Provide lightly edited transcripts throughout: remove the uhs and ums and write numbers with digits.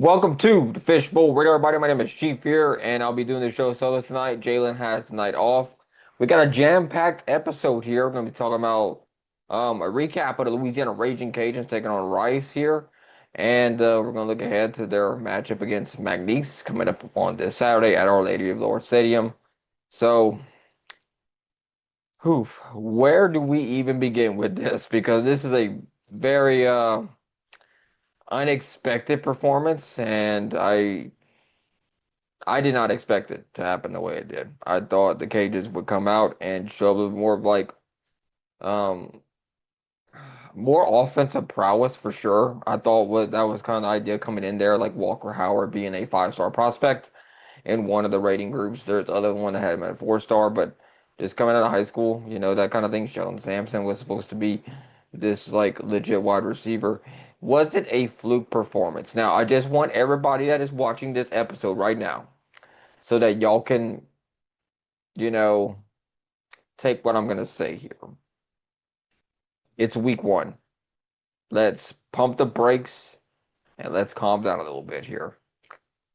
Welcome to the Fishbowl Radio, everybody. My name is Chief here, and I'll be doing the show solo tonight. Jalen has the night off. We got a jam-packed episode here. We're going to be talking about a recap of the Louisiana Raging Cajuns taking on Rice here, and we're going to look ahead to their matchup against Mcneese coming up on this Saturday at Our Lady of Lord Stadium. So, where do we even begin with this? Because this is a very unexpected performance, and I did not expect it to happen the way it did. I thought the Cajuns would come out and show a little more of like um more offensive prowess for sure. I thought that was kind of the idea coming in there, like Walker Howard being a 5-star prospect in one of the rating groups. There's the other one that had him at a 4-star, but just coming out of high school, that kind of thing. Sheldon Sampson was supposed to be this like legit wide receiver. Was it a fluke performance? Now, I just want everybody that is watching this episode right now so that y'all can, you know, take what I'm going to say here. It's week one. Let's pump the brakes and let's calm down a little bit here.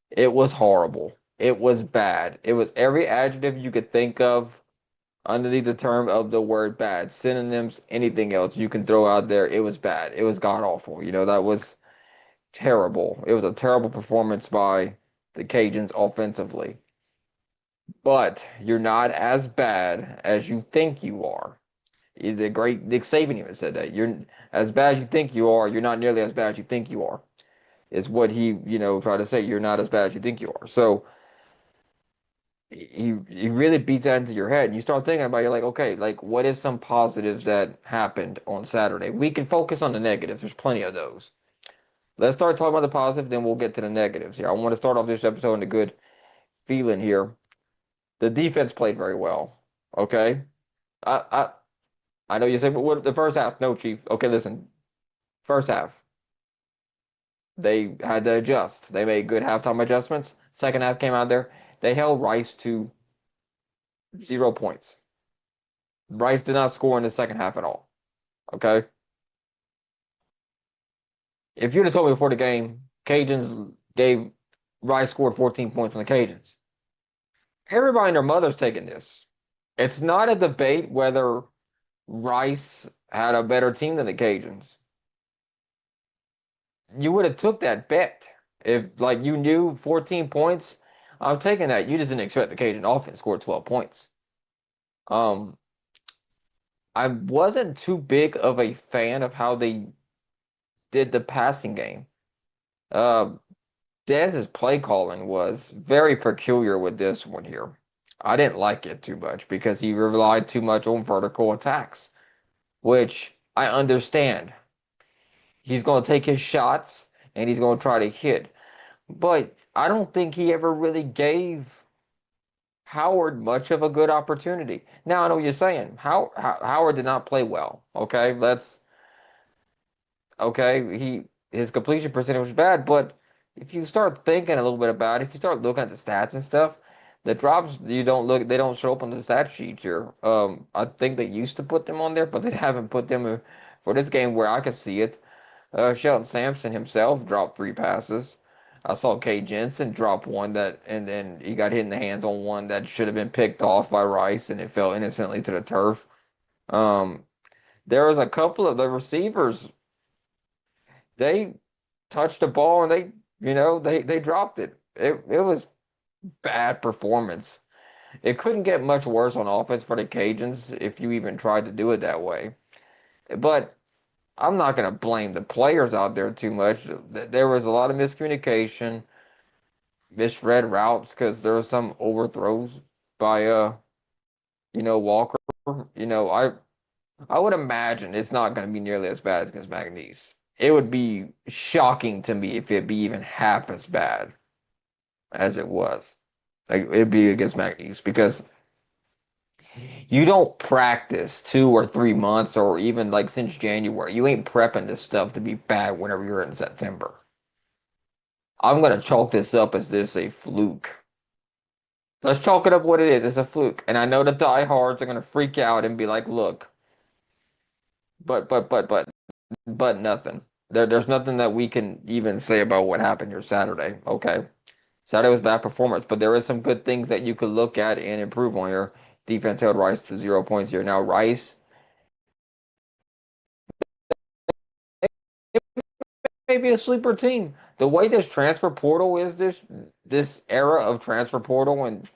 It was horrible. It was bad. It was every adjective you could think of underneath the term of the word bad. Synonyms, anything else you can throw out there. It was bad. It was god awful. That was terrible. It was a terrible performance by the Cajuns offensively. But you're not as bad as you think you are. The great Nick Saban even said that. You're as bad as you think you are, you're not nearly as bad as you think you are. Is what he tried to say. You're not as bad as you think you are. So he really beats that into your head. And you start thinking about it, you're like, okay, like what is some positives that happened on Saturday? We can focus on the negatives. There's plenty of those. Let's start talking about the positive, then we'll get to the negatives here. I want to start off this episode in a good feeling here. The defense played very well. Okay. I I I know you say, but what the first half? No, Chief. Okay, listen. First half, they had to adjust. They made good halftime adjustments. Second half came out there. They held Rice to 0 points. Rice did not score in the second half at all. Okay. If you'd have told me before the game, Cajuns gave Rice scored 14 points on the Cajuns. Everybody and their mother's taking this. It's not a debate whether Rice had a better team than the Cajuns. You would have took that bet if like you knew 14 points. I'm taking that. You just didn't expect the Cajun offense scored 12 points. Um, I wasn't too big of a fan of how they did the passing game. Uh, Dez's play calling was very peculiar with this one here. I didn't like it too much because he relied too much on vertical attacks, which I understand. He's going to take his shots and he's going to try to hit. But I don't think he ever really gave Howard much of a good opportunity. Now I know what you're saying. Howard did not play well. Okay, his completion percentage was bad, but if you start thinking a little bit about it, if you start looking at the stats and stuff, the drops they don't show up on the stat sheet here. I think they used to put them on there, but they haven't put them for this game where I could see it. Sheldon Sampson himself dropped 3 passes. I saw Kay Jensen drop one and then he got hit in the hands on one that should have been picked off by Rice, and it fell innocently to the turf. Um, there was a couple of the receivers. They touched the ball and they dropped it. It was bad performance. It couldn't get much worse on offense for the Cajuns if you even tried to do it that way. But I'm not going to blame the players out there too much. There was a lot of miscommunication, misread routes because there were some overthrows by Walker. I would imagine it's not going to be nearly as bad as against Mcneese. It would be shocking to me if it'd be even half as bad as it was. Like it'd be against Mcneese because you don't practice 2 or 3 months or even like since January. You ain't prepping this stuff to be bad whenever you're in September. I'm gonna chalk this up as this a fluke. Let's chalk it up what it is. It's a fluke. And I know the diehards are gonna freak out and be like, look, but nothing. there's nothing that we can even say about what happened here Saturday. Okay. Saturday was bad performance, but there is some good things that you could look at and improve on here. Defense held Rice to 0 points here. Now Rice may be a sleeper team. The way this transfer portal is this era of transfer portal, and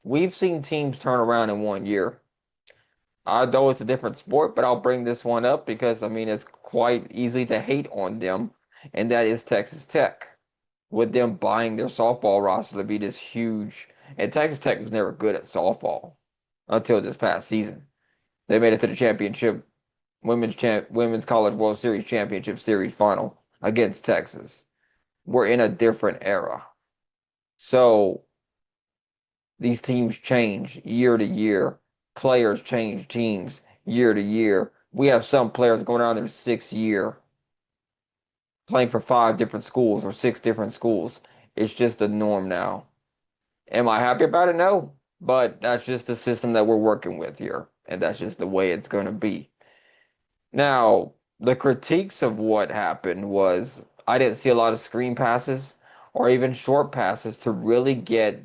we've seen teams turn around in 1 year. I know it's a different sport, but I'll bring this one up because I mean it's quite easy to hate on them, and that is Texas Tech. With them buying their softball roster to be this huge, and Texas Tech was never good at softball until this past season. They made it to the championship, women's college World Series championship series final against Texas. We're in a different era. So these teams change year to year. Players change teams year to year. We have some players going on their 6th year playing for 5 different schools or 6 different schools. It's just the norm now. Am I happy about it? No. But that's just the system that we're working with here. And that's just the way it's going to be. Now, the critiques of what happened was I didn't see a lot of screen passes or even short passes to really get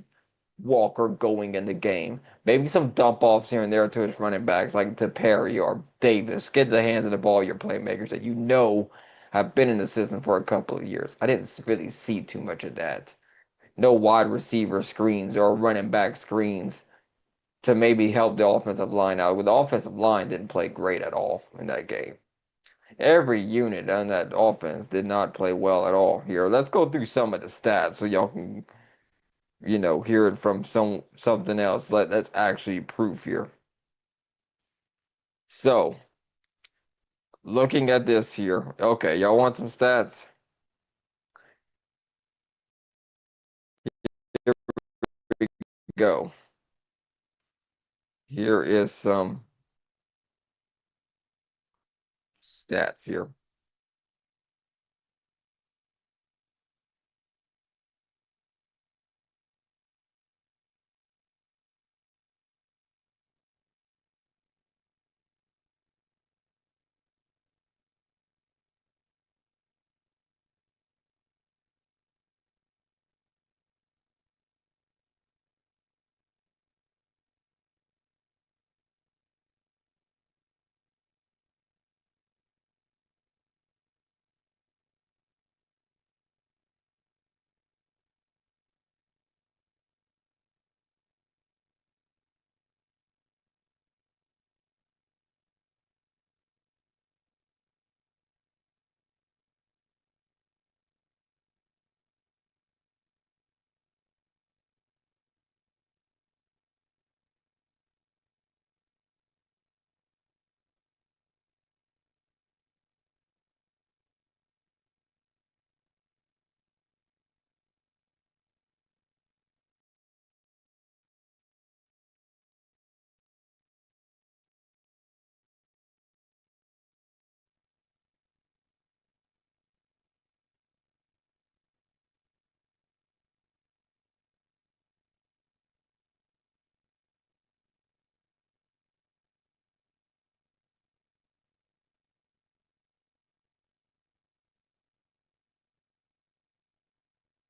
Walker going in the game. Maybe some dump offs here and there to his running backs, like to Perry or Davis. Get the hands of the ball, your playmakers that you know have been in the system for a couple of years. I didn't really see too much of that. No wide receiver screens or running back screens to maybe help the offensive line out. With the offensive line didn't play great at all in that game. Every unit on that offense did not play well at all here. Let's go through some of the stats so y'all can, hear it from something else. That's actually proof here. So, looking at this here. Okay, y'all want some stats? Here we go. Here is some stats here.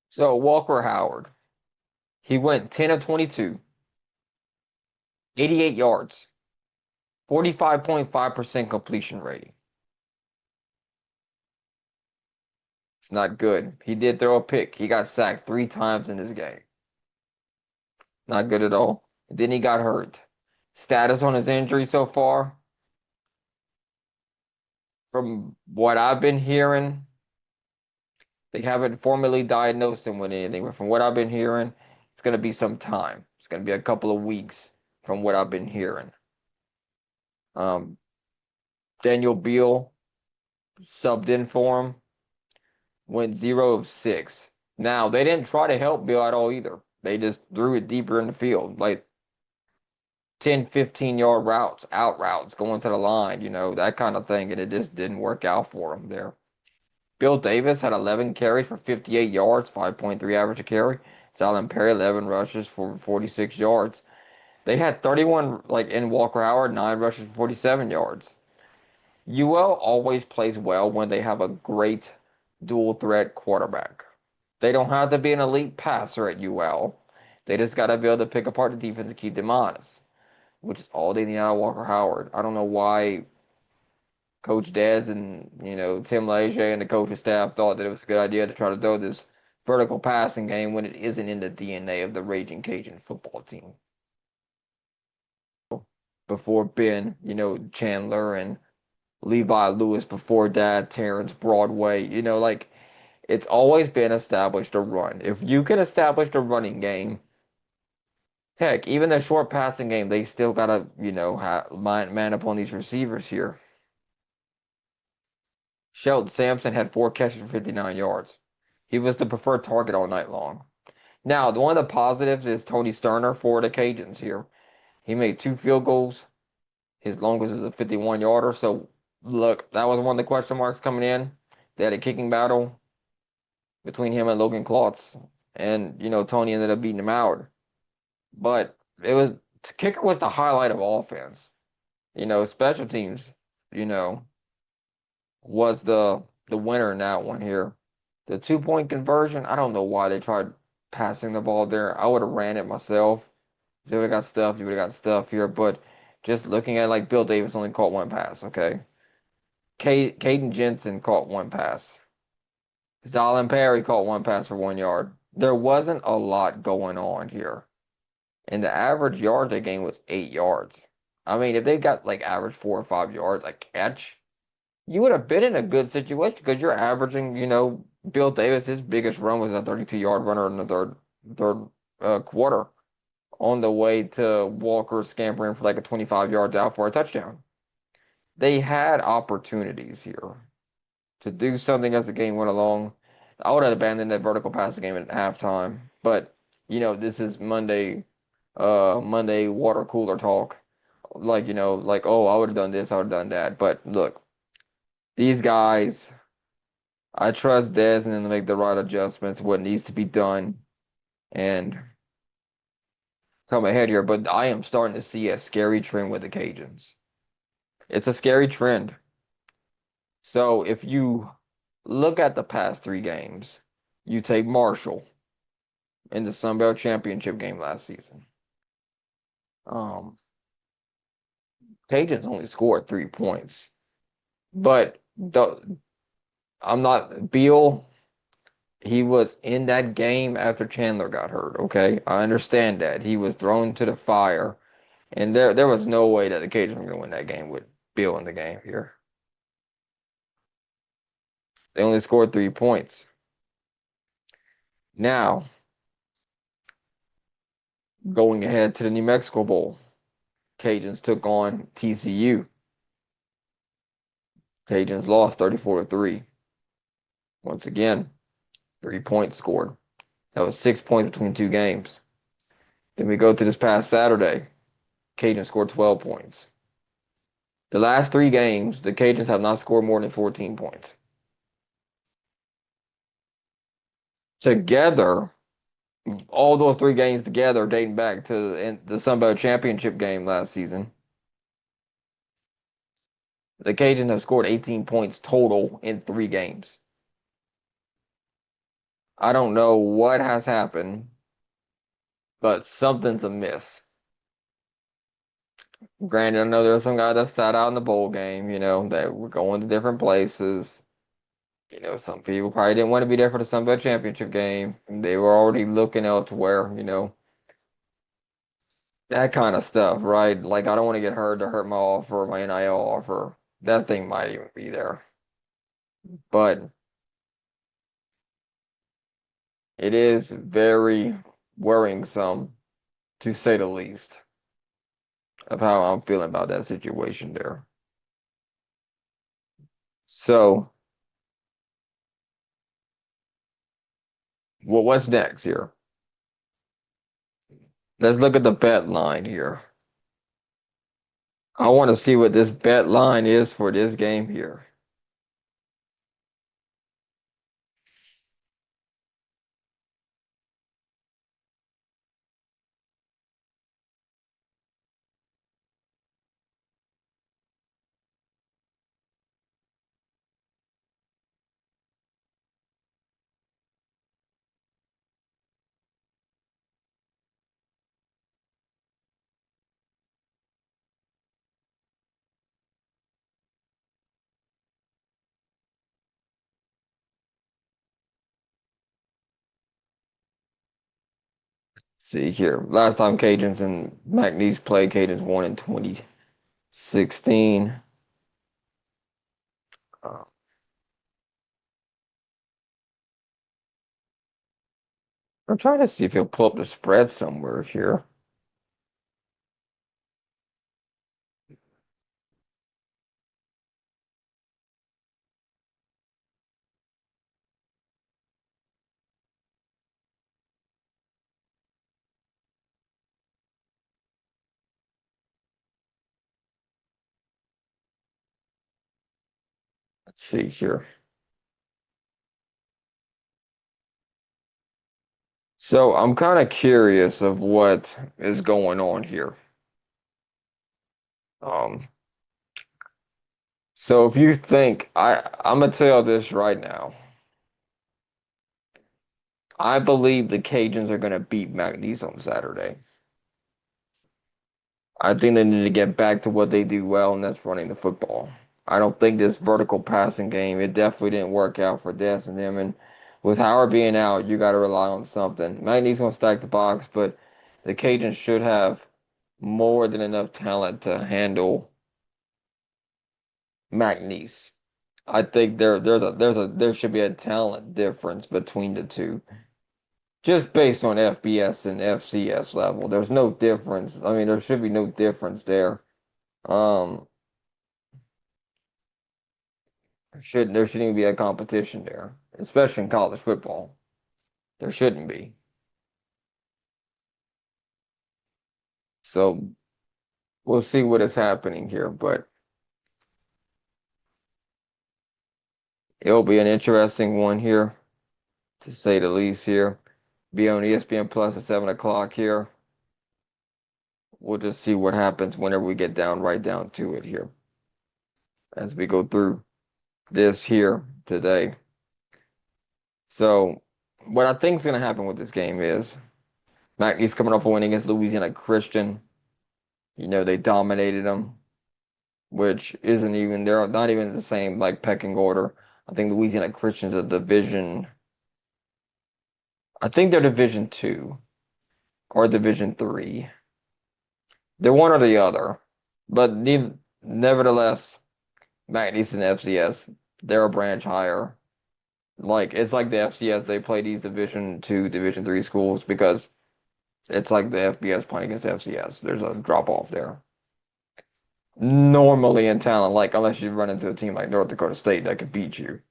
So, Walker Howard, he went 10 of 22, 88 yards, 45.5% completion rating. It's not good. He did throw a pick. He got sacked 3 times in this game. Not good at all. And then he got hurt. Status on his injury so far, from what I've been hearing, they haven't formally diagnosed him with anything, but from what I've been hearing, it's going to be some time. It's going to be a couple of weeks from what I've been hearing. Um, Daniel Beal subbed in for him, went 0 of 6. Now, they didn't try to help Beal at all either. They just threw it deeper in the field, like 10, 15-yard routes, out routes, going to the line, that kind of thing, and it just didn't work out for him there. Bill Davis had 11 carries for 58 yards, 5.3 average a carry. Salem Perry, 11 rushes for 46 yards. They had 31, like in Walker Howard, 9 rushes for 47 yards. UL always plays well when they have a great dual threat quarterback. They don't have to be an elite passer at UL. They just got to be able to pick apart the defense and keep them honest, which is all they need out of Walker Howard. I don't know why Coach Dez and Tim Leger and the coaching staff thought that it was a good idea to try to throw this vertical passing game when it isn't in the DNA of the Raging Cajun football team. Before Ben, Chandler and Levi Lewis, before that, Terrence Broadway, like it's always been established a run. If you can establish a running game, heck, even the short passing game, they still gotta, man up on these receivers here. Shelton Sampson had 4 catches for 59 yards. He was the preferred target all night long. Now, one of the positives is Tony Sterner for the Cajuns here. He made 2 field goals. His longest is a 51-yarder. So, look, that was one of the question marks coming in. They had a kicking battle between him and Logan Klotz. And, Tony ended up beating him out. But kicker was the highlight of offense. Special teams, you know, was the winner in that one here. The 2-point conversion, I don't know why they tried passing the ball there. I would have ran it myself. If you would have got stuff, you would have got stuff here. But just looking at like Bill Davis only caught 1 pass, okay? Caden Jensen caught 1 pass. Zalin Perry caught 1 pass for 1 yard. There wasn't a lot going on here. And the average yard they gained was 8 yards. I mean, if they got like average 4 or 5 yards a catch, you would have been in a good situation because you're averaging, Bill Davis, his biggest run was a 32-yard runner in the third quarter on the way to Walker scampering for like a 25 yards out for a touchdown. They had opportunities here to do something as the game went along. I would have abandoned that vertical passing game at halftime, but this is Monday water cooler talk. Like, like, oh, I would have done this, I would have done that. But look, these guys, I trust Desmond to make the right adjustments, what needs to be done, and come ahead here. But I am starting to see a scary trend with the Cajuns. It's a scary trend. So if you look at the past 3 games, you take Marshall in the Sun Belt Championship game last season. Um, Cajuns only scored 3 points, but I'm not Beal. He was in that game after Chandler got hurt. Okay, I understand that he was thrown to the fire, and there was no way that the Cajuns were going to win that game with Beal in the game here. They only scored 3 points. Now, going ahead to the New Mexico Bowl, Cajuns took on TCU. Cajuns lost 34-3. Once again, 3 points scored. That was 6 points between 2 games. Then we go to this past Saturday. Cajuns scored 12 points. The last 3 games, the Cajuns have not scored more than 14 points. Together, all those 3 games together, dating back to the Sun Belt Championship game last season, the Cajuns have scored 18 points total in 3 games. I don't know what has happened, but something's amiss. Granted, I know there's some guy that sat out in the bowl game, that were going to different places. Some people probably didn't want to be there for the Sun Belt Championship game. They were already looking elsewhere, that kind of stuff, right? Like, I don't want to get hurt to hurt my offer, my NIL offer. That thing might even be there. But it is very worrisome, to say the least, of how I'm feeling about that situation there. So, what's next here? Let's look at the bet line here. I want to see what this bet line is for this game here. See here. Last time Cajuns and Mcneese played, Cajuns won in 2016. Uh, I'm trying to see if he'll pull up the spread somewhere here. Let's see here. So I'm kind of curious of what is going on here. Um, so if you think I'm gonna tell you this right now. I believe the Cajuns are gonna beat Mcneese on Saturday. I think they need to get back to what they do well, and that's running the football. I don't think this vertical passing game, it definitely didn't work out for Des and them. And with Howard being out, you got to rely on something. Magne's going to stack the box, but the Cajuns should have more than enough talent to handle McNeese. I think there should be a talent difference between the two, just based on FBS and FCS level. There's no difference. I mean, there should be no difference there. Um, there shouldn't even be a competition there, especially in college football. There shouldn't be. So we'll see what is happening here, but it'll be an interesting one here, to say the least. Here, be on ESPN Plus at 7 o'clock here. We'll just see what happens whenever we get down right down to it here as we go through this here today. So what I think is going to happen with this game is Mackey's coming off a win against Louisiana Christian. You know, they dominated them, which isn't even, they're not even the same like pecking order. I think Louisiana Christian's a division, I think they're division two or division three. They're one or the other. But nevertheless, Mcneese and FCS, they're a branch higher. Like it's like the FCS, they play these division two, division three schools because it's like the FBS playing against FCS. There's a drop off there. Normally in talent, like unless you run into a team like North Dakota State that could beat you.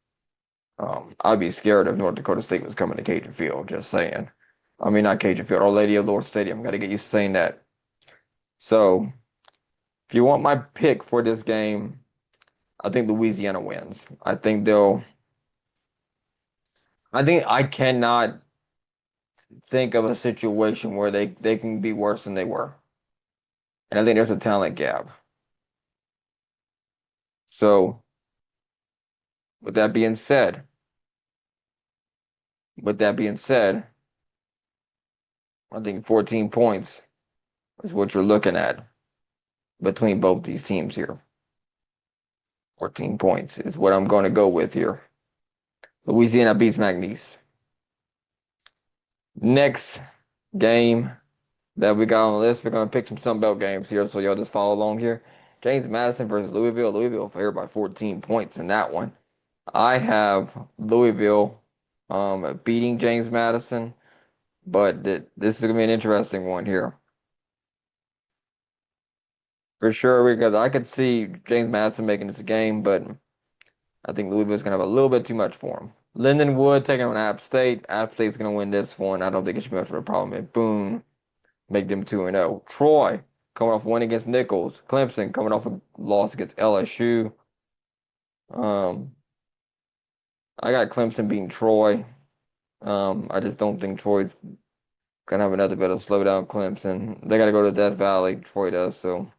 I'd be scared if North Dakota State was coming to Cajun Field, just saying. I mean, not Cajun Field, Our Lady of Lord Stadium. Got to get used to saying that. So, if you want my pick for this game, I think Louisiana wins. I think I cannot think of a situation where they can be worse than they were. And I think there's a talent gap. So, with that being said, with that being said, I think 14 points is what you're looking at between both these teams here. 14 points is what I'm going to go with here. Louisiana beats Mcneese. Next game that we got on the list, we're going to pick some Sun Belt games here, so y'all just follow along here. James Madison versus Louisville. Louisville favored by 14 points in that one. I have Louisville beating James Madison, but this is going to be an interesting one here. For sure, because I could see James Madison making this a game, but I think Louisville's going to have a little bit too much for him. Lindenwood taking on App State. App State's going to win this one. I don't think it should be much of a problem. And boom, make them 2-0. Troy coming off a win against Nichols. Clemson coming off a loss against LSU. Um, I got Clemson beating Troy. I just don't think Troy's gonna have another bit of slow down Clemson. They got to go to Death Valley. Troy does so,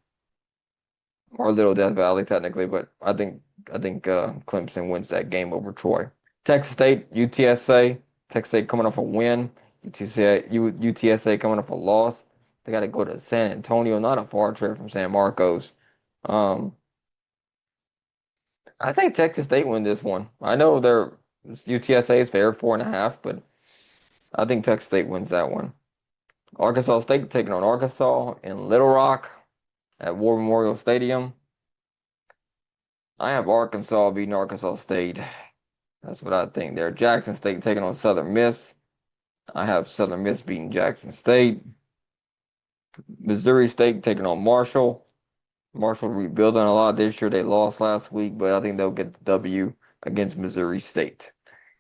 or Little Death Valley technically, but I think Clemson wins that game over Troy. Texas State, UTSA. Texas State coming off a win. UTSA coming off a loss. They got to go to San Antonio, not a far trip from San Marcos. Um, I think Texas State win this one. I know UTSA is fair 4.5, but I think Texas State wins that one. Arkansas State taking on Arkansas in Little Rock at War Memorial Stadium. I have Arkansas beating Arkansas State. That's what I think there. Jackson State taking on Southern Miss. I have Southern Miss beating Jackson State. Missouri State taking on Marshall. Marshall rebuilding a lot this year. They lost last week, but I think they'll get the W against Missouri State.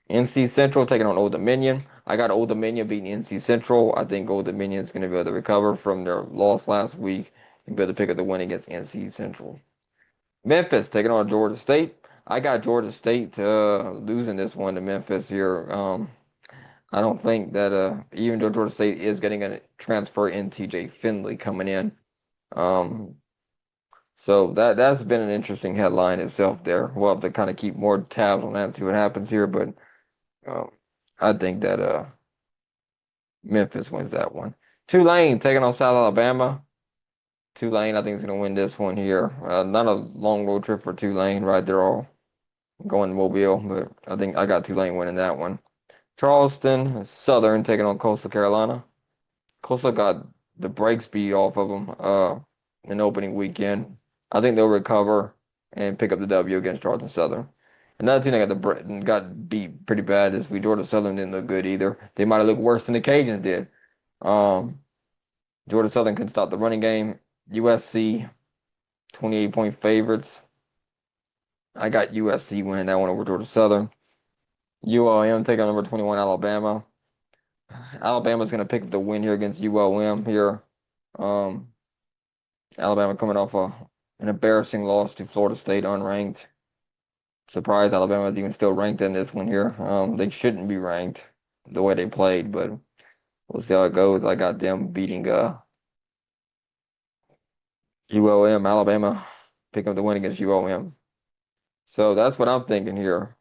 NC Central taking on Old Dominion. I got Old Dominion beating NC Central. I think Old Dominion is going to be able to recover from their loss last week and be able to pick up the win against NC Central. Memphis taking on Georgia State. I got Georgia State losing this one to Memphis here. I don't think that even though Georgia State is getting a transfer in TJ Finley coming in. Um, so that's been an interesting headline itself there. We'll have to kind of keep more tabs on that and see what happens here, but um, I think that Memphis wins that one. Tulane taking on South Alabama. Tulane, I think, is going to win this one here. Not a long road trip for Tulane, right? They're all going to Mobile, but I think I got Tulane winning that one. Charleston Southern taking on Coastal Carolina. Coastal got the brakes beat off of them in opening weekend. I think they'll recover and pick up the W against Charleston Southern. Another team that got beat pretty bad this week. Georgia Southern didn't look good either. They might have looked worse than the Cajuns did. Um, Georgia Southern can stop the running game. USC 28-point favorites. I got USC winning that one over Georgia Southern. ULM taking on number 21 Alabama. Alabama's going to pick up the win here against ULM here. Um, Alabama coming off an embarrassing loss to Florida State unranked. Surprised Alabama is even still ranked in this one here. They shouldn't be ranked the way they played, but we'll see how it goes. I got them beating ULM, Alabama, picking up the win against ULM. So that's what I'm thinking here.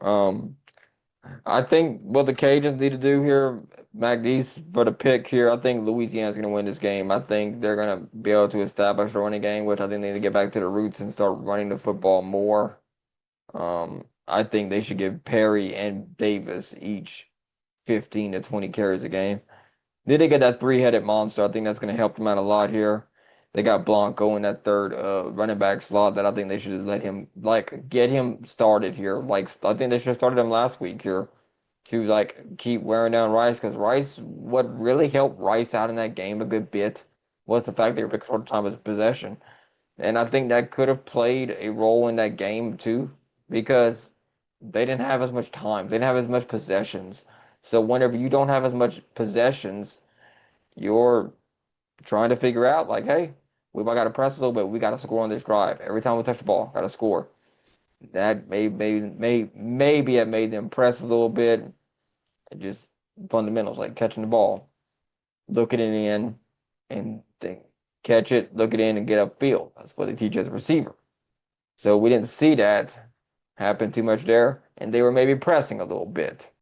I think what the Cajuns need to do here, Mcneese for the pick here, I think Louisiana's going to win this game. I think they're going to be able to establish a running game, which I think they need to get back to the roots and start running the football more. I think they should give Perry and Davis each 15 to 20 carries a game. Then they get that three-headed monster. I think that's going to help them out a lot here. They got Blanco in that third running back slot that I think they should just let him get him started here. Like I think they should have started him last week here to keep wearing down Rice because Rice what really helped Rice out in that game a good bit was the fact they were short time of possession. And I think that could have played a role in that game too because they didn't have as much time. They didn't have as much possessions. So whenever you don't have as much possessions, you're trying to figure out hey, we might got to press a little bit. We got to score on this drive. Every time we touch the ball, got to score. That maybe it made them press a little bit. Just fundamentals like catching the ball, looking it in, and then catch it, look it in, and get upfield. That's what they teach as a receiver. So we didn't see that happen too much there, and they were maybe pressing a little bit.